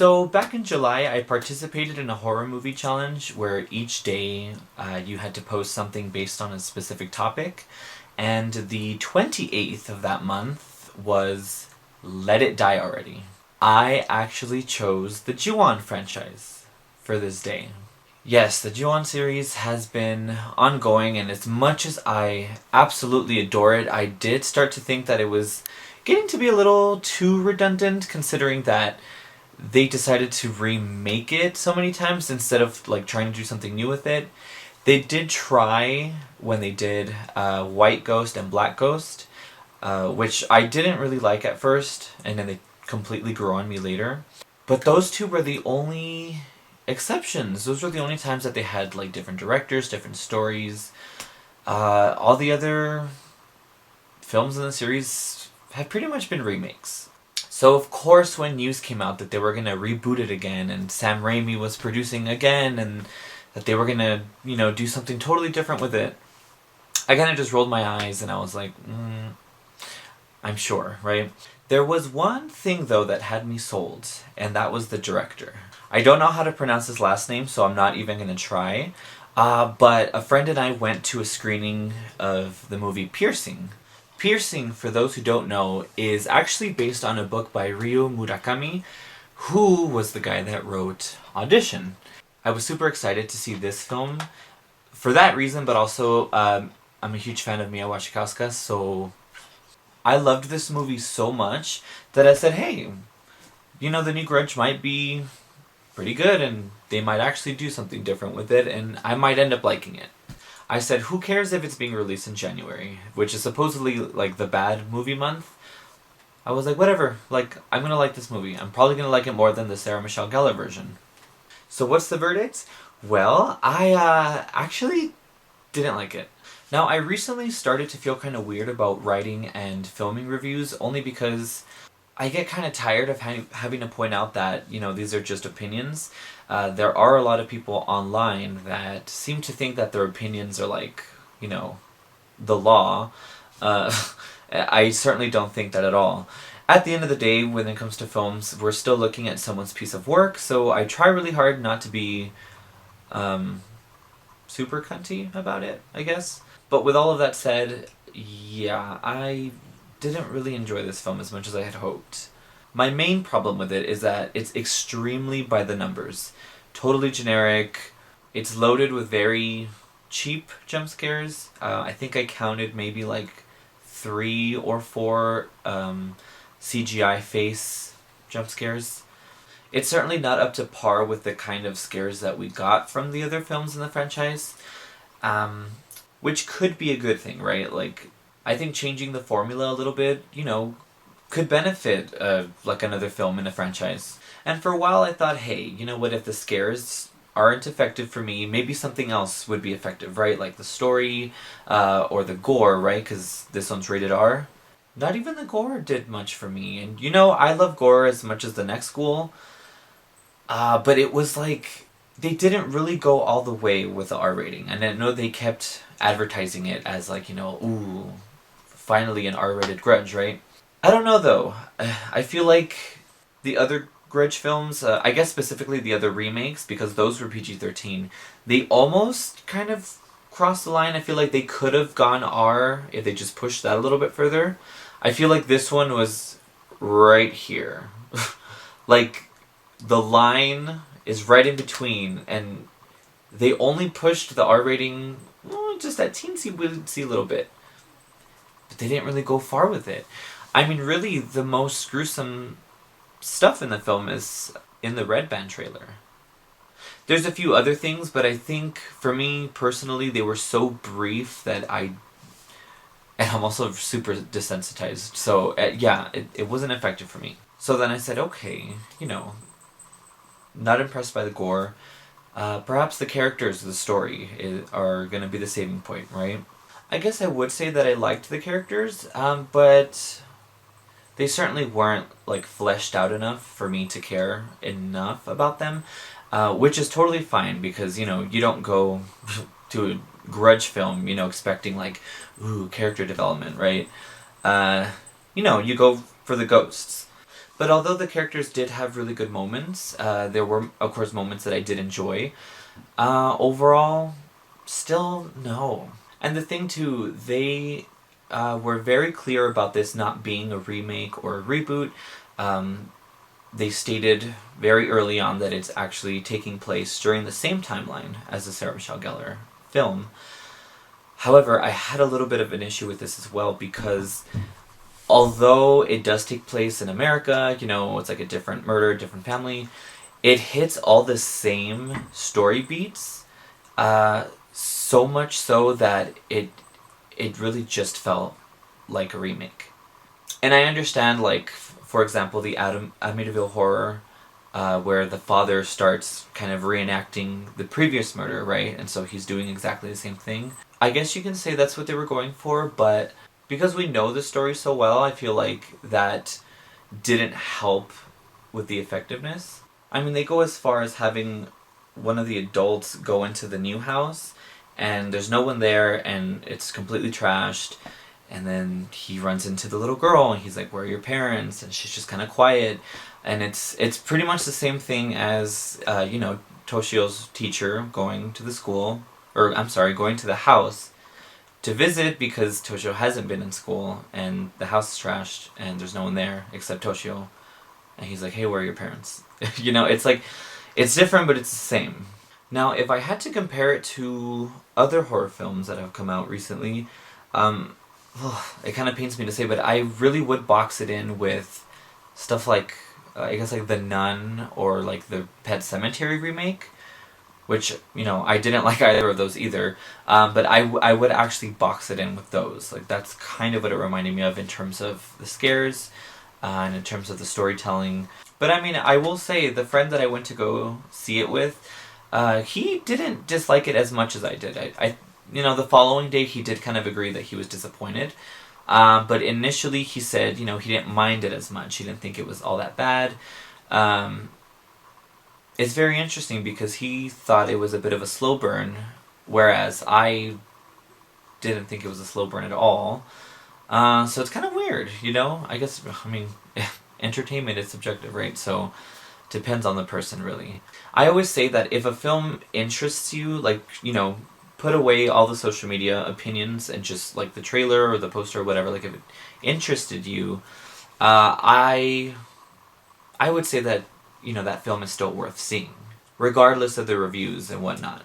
So back in July, I participated in a horror movie challenge where each day you had to post something based on a specific topic. And the 28th of that month was Let It Die Already. I actually chose the Ju-on franchise for this day. Yes, the Ju-on series has been ongoing, and as much as I absolutely adore it, I did start to think that it was getting to be a little too redundant, considering that they decided to remake it so many times instead of like trying to do something new with it. They did try when they did White Ghost and Black Ghost, which I didn't really like at first, and then they completely grew on me later. But those two were the only exceptions. Those were the only times that they had like different directors, different stories. All the other films in the series have pretty much been remakes. So of course when news came out that they were going to reboot it again and Sam Raimi was producing again and that they were going to, do something totally different with it, I kind of just rolled my eyes and I was like, I'm sure, right? There was one thing though that had me sold, and that was the director. I don't know how to pronounce his last name, so I'm not even going to try. But a friend and I went to a screening of the movie Piercing. Piercing, for those who don't know, is actually based on a book by Ryo Murakami, who was the guy that wrote Audition. I was super excited to see this film for that reason, but also I'm a huge fan of Mia Wasikowska, so I loved this movie so much that I said, hey, the new Grudge might be pretty good and they might actually do something different with it and I might end up liking it. I said, who cares if it's being released in January, which is supposedly like the bad movie month. I was like, whatever, I'm gonna like this movie. I'm probably gonna like it more than the Sarah Michelle Gellar version. So what's the verdict? Well, I actually didn't like it. Now, I recently started to feel kind of weird about writing and filming reviews only because I get kind of tired of having to point out that, these are just opinions. There are a lot of people online that seem to think that their opinions are like, the law. I certainly don't think that at all. At the end of the day, when it comes to films, we're still looking at someone's piece of work, so I try really hard not to be super cunty about it, I guess. But with all of that said, yeah, I didn't really enjoy this film as much as I had hoped. My main problem with it is that it's extremely by the numbers. Totally generic. It's loaded with very cheap jump scares. I think I counted maybe like 3 or 4 CGI face jump scares. It's certainly not up to par with the kind of scares that we got from the other films in the franchise. Which could be a good thing, right? I think changing the formula a little bit, could benefit another film in a franchise. And for a while I thought, hey, what if the scares aren't effective for me, maybe something else would be effective, right? Like the story, or the gore, right? Because this one's rated R. Not even the gore did much for me. And I love gore as much as the next school. But it was they didn't really go all the way with the R rating. And I know they kept advertising it as ooh, finally an R-rated Grudge, right? I don't know though. I feel like the other Grudge films, I guess specifically the other remakes, because those were PG-13, they almost kind of crossed the line. I feel like they could have gone R if they just pushed that a little bit further. I feel like this one was right here. The line is right in between, and they only pushed the R rating just that teensy little bit. But they didn't really go far with it. I mean, really, the most gruesome stuff in the film is in the Red Band trailer. There's a few other things, but I think, for me, personally, they were so brief that and I'm also super desensitized. So, it wasn't effective for me. So then I said, okay, not impressed by the gore. Perhaps the characters of the story are going to be the saving point, right? I guess I would say that I liked the characters, but they certainly weren't fleshed out enough for me to care enough about them, which is totally fine because you don't go to a Grudge film expecting ooh, character development, right? You go for the ghosts. But although the characters did have really good moments, there were, of course, moments that I did enjoy. Overall, still no. And the thing too, they were very clear about this not being a remake or a reboot. They stated very early on that it's actually taking place during the same timeline as the Sarah Michelle Gellar film. However, I had a little bit of an issue with this as well because although it does take place in America, you know, it's like a different murder, different family, it hits all the same story beats, so much so that it really just felt like a remake. And I understand, like, for example, the Amityville Horror, where the father starts kind of reenacting the previous murder, right? And so he's doing exactly the same thing. I guess you can say that's what they were going for, but because we know the story so well, I feel like that didn't help with the effectiveness. I mean, they go as far as having one of the adults go into the new house, and there's no one there, and it's completely trashed. And then he runs into the little girl, and he's like, "Where are your parents?" And she's just kind of quiet. And it's pretty much the same thing as, Toshio's teacher going to the school, or I'm sorry, going to the house to visit because Toshio hasn't been in school, and the house is trashed, and there's no one there except Toshio. And he's like, "Hey, where are your parents?" It's like, it's different, but it's the same. Now, if I had to compare it to other horror films that have come out recently, it kind of pains me to say, but I really would box it in with stuff like, I guess, like The Nun or like the Pet Sematary remake, which, I didn't like either of those either, but I would actually box it in with those. Like, that's kind of what it reminded me of in terms of the scares, and in terms of the storytelling. But I mean, I will say, the friend that I went to go see it with, he didn't dislike it as much as I did. The following day he did kind of agree that he was disappointed. But initially he said, he didn't mind it as much. He didn't think it was all that bad. It's very interesting because he thought it was a bit of a slow burn, whereas I didn't think it was a slow burn at all. So it's kind of weird, I guess, entertainment is subjective, right? So depends on the person, really. I always say that if a film interests you, like, put away all the social media opinions and just like the trailer or the poster or whatever, like if it interested you, I would say that, that film is still worth seeing, regardless of the reviews and whatnot.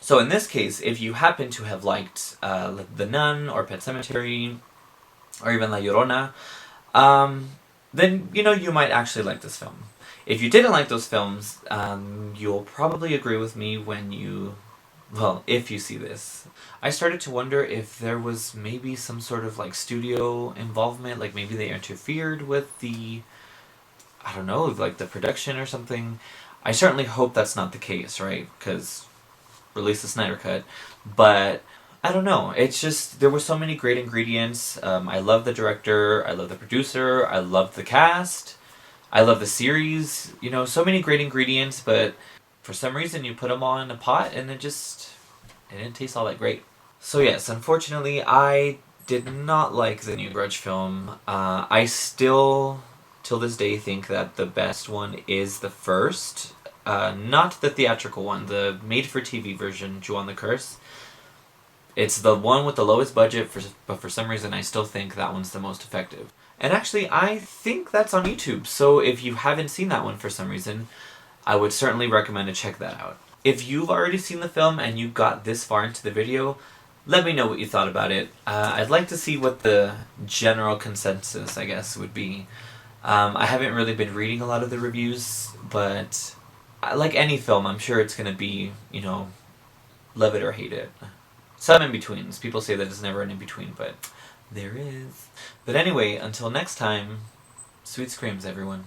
So in this case, if you happen to have liked The Nun or Pet Sematary or even La Llorona, then, you might actually like this film. If you didn't like those films, you'll probably agree with me if you see this. I started to wonder if there was maybe some sort of like studio involvement, like maybe they interfered with the, I don't know, like the production or something. I certainly hope that's not the case, right? Because release the Snyder Cut. But I don't know. It's just, there were so many great ingredients. I love the director, I love the producer, I love the cast, I love the series. So many great ingredients, but for some reason you put them all in a pot and it didn't taste all that great. So yes, unfortunately, I did not like the new Grudge film. I still, till this day, think that the best one is the first. Not the theatrical one, the made-for-TV version, Ju-On the Curse. It's the one with the lowest budget, but for some reason I still think that one's the most effective. And actually, I think that's on YouTube, so if you haven't seen that one for some reason, I would certainly recommend to check that out. If you've already seen the film and you got this far into the video, let me know what you thought about it. I'd like to see what the general consensus, I guess, would be. I haven't really been reading a lot of the reviews, but like any film, I'm sure it's going to be, love it or hate it. Some in-betweens. People say that there's never an in-between, but there is. But anyway, until next time, sweet screams, everyone.